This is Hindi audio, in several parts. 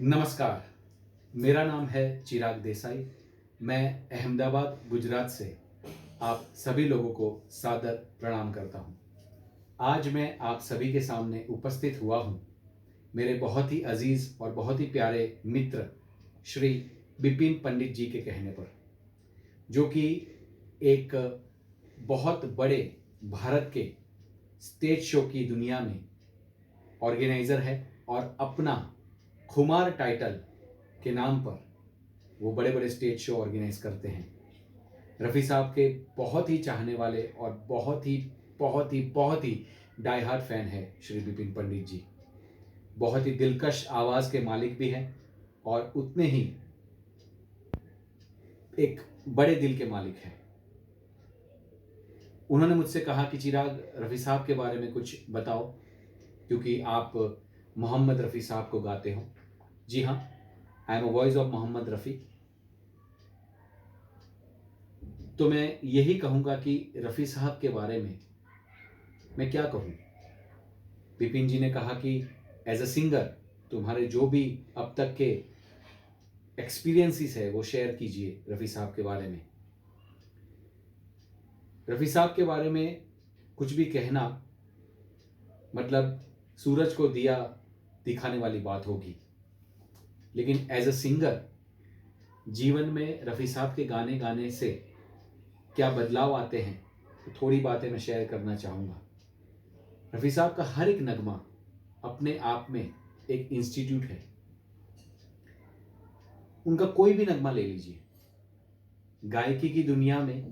नमस्कार। मेरा नाम है चिराग देसाई। मैं अहमदाबाद गुजरात से आप सभी लोगों को सादर प्रणाम करता हूं। आज मैं आप सभी के सामने उपस्थित हुआ हूं मेरे बहुत ही अजीज और बहुत ही प्यारे मित्र श्री बिपिन पंडित जी के कहने पर, जो कि एक बहुत बड़े भारत के स्टेज शो की दुनिया में ऑर्गेनाइजर है और अपना खुमार टाइटल के नाम पर वो बड़े बड़े स्टेज शो ऑर्गेनाइज करते हैं। रफ़ी साहब के बहुत ही चाहने वाले और बहुत ही डाई हार्ट फैन है श्री बिपिन पंडित जी। बहुत ही दिलकश आवाज़ के मालिक भी हैं और उतने ही एक बड़े दिल के मालिक हैं। उन्होंने मुझसे कहा कि चिराग, रफ़ी साहब के बारे में कुछ बताओ, क्योंकि आप मोहम्मद रफ़ी साहब को गाते हो। जी हाँ, I am a voice of Mohammed Rafi. तो मैं यही कहूँगा कि रफ़ी साहब के बारे में मैं क्या कहूँ। बिपिन जी ने कहा कि एज अ सिंगर तुम्हारे जो भी अब तक के एक्सपीरियंसेस है वो शेयर कीजिए रफ़ी साहब के बारे में। रफ़ी साहब के बारे में कुछ भी कहना मतलब सूरज को दिया दिखाने वाली बात होगी, लेकिन एज अ सिंगर जीवन में रफ़ी साहब के गाने गाने से क्या बदलाव आते हैं, तो थोड़ी बातें मैं शेयर करना चाहूँगा। रफ़ी साहब का हर एक नगमा अपने आप में एक इंस्टीट्यूट है। उनका कोई भी नगमा ले लीजिए, गायकी की दुनिया में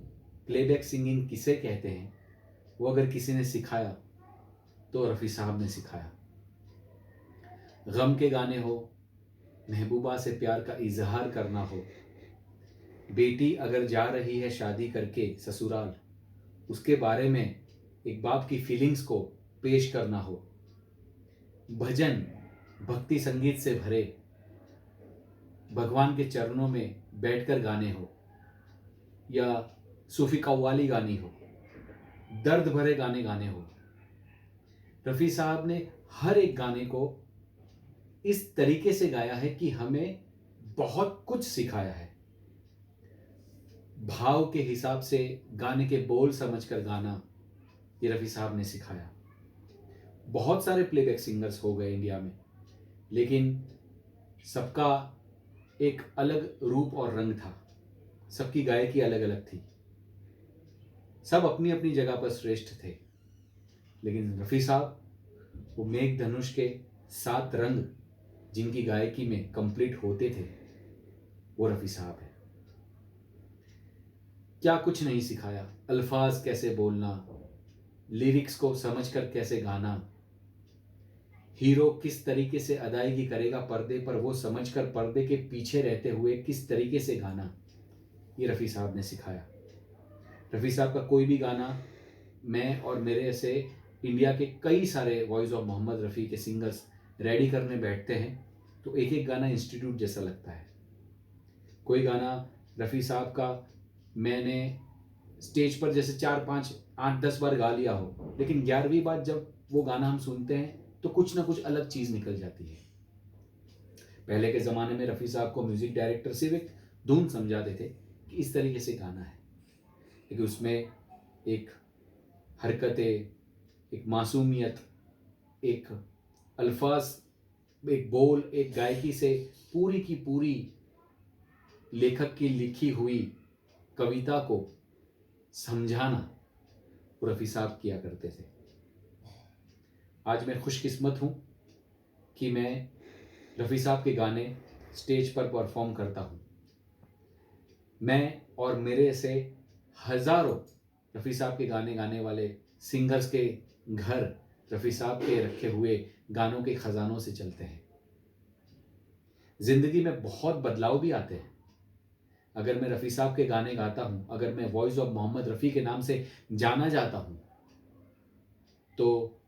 प्लेबैक सिंगिंग किसे कहते हैं, वो अगर किसी ने सिखाया तो रफ़ी साहब ने सिखाया। गम के गाने हो, महबूबा से प्यार का इजहार करना हो, बेटी अगर जा रही है शादी करके ससुराल, उसके बारे में एक बाप की फीलिंग्स को पेश करना हो, भजन भक्ति संगीत से भरे भगवान के चरणों में बैठकर गाने हो, या सूफी कव्वाली गानी हो, दर्द भरे गाने गाने हो, रफ़ी साहब ने हर एक गाने को इस तरीके से गाया है कि हमें बहुत कुछ सिखाया है। भाव के हिसाब से गाने के बोल समझकर गाना, ये रफ़ी साहब ने सिखाया। बहुत सारे प्लेबैक सिंगर्स हो गए इंडिया में, लेकिन सबका एक अलग रूप और रंग था, सबकी गायकी अलग अलग थी, सब अपनी अपनी जगह पर श्रेष्ठ थे। लेकिन रफ़ी साहब वो मेघधनुष के 7 रंग जिनकी गायकी में कंप्लीट होते थे, वो रफ़ी साहब है। क्या कुछ नहीं सिखाया, अल्फाज कैसे बोलना, लिरिक्स को समझकर कैसे गाना, हीरो किस तरीके से अदायगी करेगा पर्दे पर, वो समझकर पर्दे के पीछे रहते हुए किस तरीके से गाना, ये रफ़ी साहब ने सिखाया। रफ़ी साहब का कोई भी गाना मैं और मेरे ऐसे इंडिया के कई सारे वॉइस ऑफ मोहम्मद रफ़ी के सिंगर्स रेडी करने बैठते हैं तो एक एक गाना इंस्टीट्यूट जैसा लगता है। कोई गाना रफ़ी साहब का मैंने स्टेज पर जैसे 4 5 8 10 बार गा लिया हो, लेकिन 11वीं बार जब वो गाना हम सुनते हैं तो कुछ ना कुछ अलग चीज़ निकल जाती है। पहले के ज़माने में रफ़ी साहब को म्यूज़िक डायरेक्टर सिर्फ एक धुन समझाते थे कि इस तरीके से गाना है, लेकिन उसमें एक हरकतें, एक मासूमियत, एक अल्फाज, एक बोल, एक गायकी से पूरी की पूरी लेखक की लिखी हुई कविता को समझाना वो रफ़ी साहब किया करते थे। आज मैं खुशकिस्मत हूँ कि मैं रफ़ी साहब के गाने स्टेज पर परफॉर्म करता हूँ। मैं और मेरे ऐसे हज़ारों रफ़ी साहब के गाने गाने वाले सिंगर्स के घर रफ़ी साहब के रखे हुए गानों के ख़जानों से चलते हैं। ज़िंदगी में बहुत बदलाव भी आते हैं। अगर मैं रफ़ी साहब के गाने गाता हूँ, अगर मैं वॉइस ऑफ मोहम्मद रफ़ी के नाम से जाना जाता हूँ, तो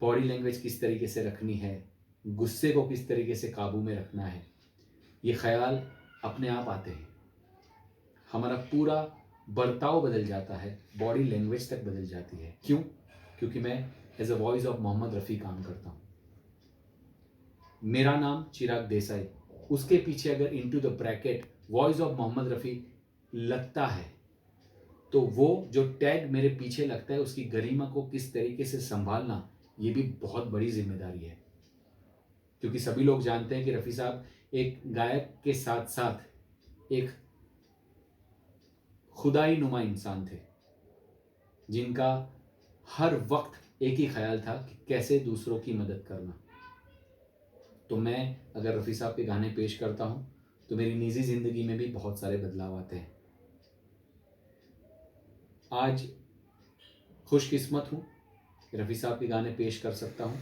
बॉडी लैंग्वेज किस तरीके से रखनी है, गुस्से को किस तरीके से काबू में रखना है, ये ख्याल अपने आप आते हैं। हमारा पूरा बर्ताव बदल जाता है, बॉडी लैंग्वेज तक बदल जाती है। क्यों? क्योंकि मैं as a voice of Mohammed Rafi काम करता हूँ। मेरा नाम चिराग देसाई, उसके पीछे अगर into the bracket voice of Mohammed Rafi लगता है, तो वो जो टैग मेरे पीछे लगता है उसकी गरिमा को किस तरीके से संभालना, ये भी बहुत बड़ी ज़िम्मेदारी है। क्योंकि सभी लोग जानते हैं कि रफ़ी साहब एक गायक के साथ-साथ एक खुदाई नुमा इंसान थे, जिनका हर वक़्त एक ही ख़्याल था कि कैसे दूसरों की मदद करना। तो मैं अगर रफ़ी साहब के गाने पेश करता हूँ, तो मेरी निजी ज़िंदगी में भी बहुत सारे बदलाव आते हैं। आज खुशकिस्मत हूँ कि रफ़ी साहब के गाने पेश कर सकता हूँ,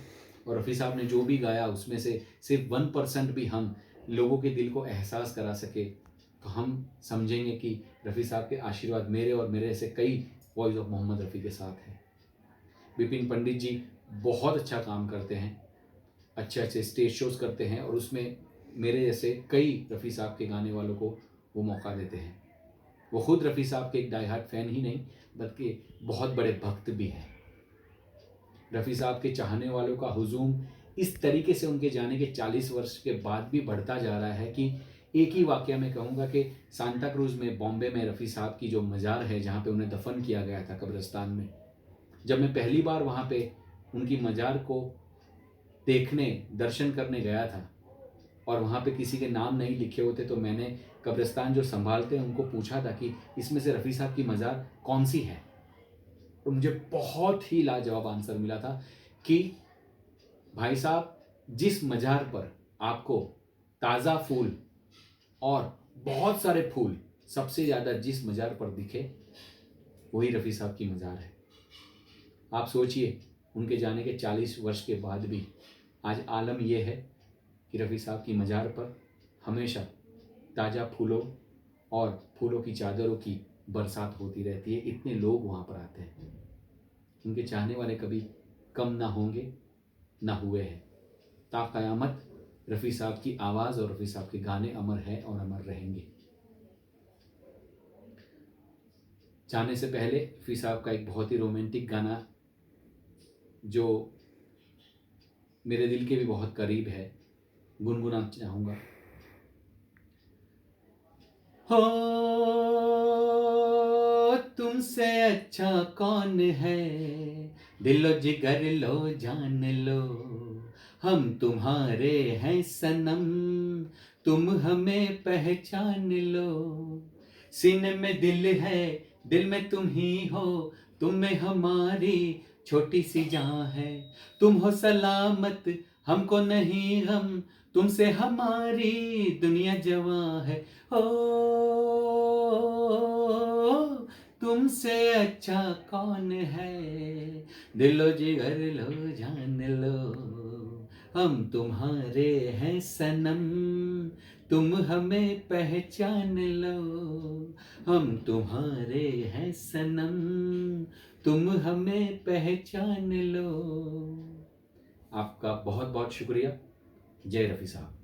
और रफ़ी साहब ने जो भी गाया उसमें से सिर्फ 1% भी हम लोगों के दिल को एहसास करा सके, तो हम समझेंगे कि रफ़ी साहब के आशीर्वाद मेरे और मेरे ऐसे कई वॉइस ऑफ मोहम्मद रफ़ी के साथ हैं। विपिन पंडित जी बहुत अच्छा काम करते हैं, अच्छे अच्छे स्टेज शोज़ करते हैं, और उसमें मेरे जैसे कई रफ़ी साहब के गाने वालों को वो मौका देते हैं। वो खुद रफ़ी साहब के एक डाई हार्ट फ़ैन ही नहीं, बल्कि बहुत बड़े भक्त भी हैं। रफ़ी साहब के चाहने वालों का हुजूम इस तरीके से उनके जाने के 40 वर्ष के बाद भी बढ़ता जा रहा है कि एक ही वाक़या मैं कहूँगा कि सांता क्रूज़ में, बॉम्बे में रफ़ी साहब की जो मज़ार है, जहाँ पे उन्हें दफ़न किया गया था कब्रिस्तान में, जब मैं पहली बार वहाँ पे उनकी मज़ार को देखने, दर्शन करने गया था, और वहाँ पे किसी के नाम नहीं लिखे होते, तो मैंने कब्रिस्तान जो सँभालते हैं उनको पूछा था कि इसमें से रफ़ी साहब की मज़ार कौन-सी है? तो मुझे बहुत ही लाजवाब आंसर मिला था कि भाई साहब, जिस मज़ार पर आपको ताज़ा फूल और बहुत सारे फूल सबसे ज़्यादा जिस मज़ार पर दिखे, वही रफ़ी साहब की मज़ार है। आप सोचिए, उनके जाने के 40 वर्ष के बाद भी आज आलम ये है कि रफ़ी साहब की मज़ार पर हमेशा ताज़ा फूलों और फूलों की चादरों की बरसात होती रहती है। इतने लोग वहाँ पर आते हैं। उनके चाहने वाले कभी कम ना होंगे, ना हुए हैं। ता क़यामत रफ़ी साहब की आवाज़ और रफ़ी साहब के गाने अमर हैं और अमर रहेंगे। जाने से पहले रफ़ी साहब का एक बहुत ही रोमांटिक गाना, जो मेरे दिल के भी बहुत करीब है, गुनगुनाना चाहूँगा। हो, तुमसे अच्छा कौन है, दिलो जिगर लो जान लो, हम तुम्हारे हैं सनम, तुम हमें पहचान लो। सीने में दिल है, दिल में तुम ही हो, तुम में हमारी छोटी सी जान है। तुम हो सलामत, हमको नहीं गम, तुमसे हमारी दुनिया जवां है। हो, तुमसे अच्छा कौन है, दिलो जिगर लो जान लो, हम तुम्हारे हैं सनम, तुम हमें पहचान लो। हम तुम्हारे हैं सनम, तुम हमें पहचान लो। आपका बहुत बहुत शुक्रिया। जय रफ़ी साहब।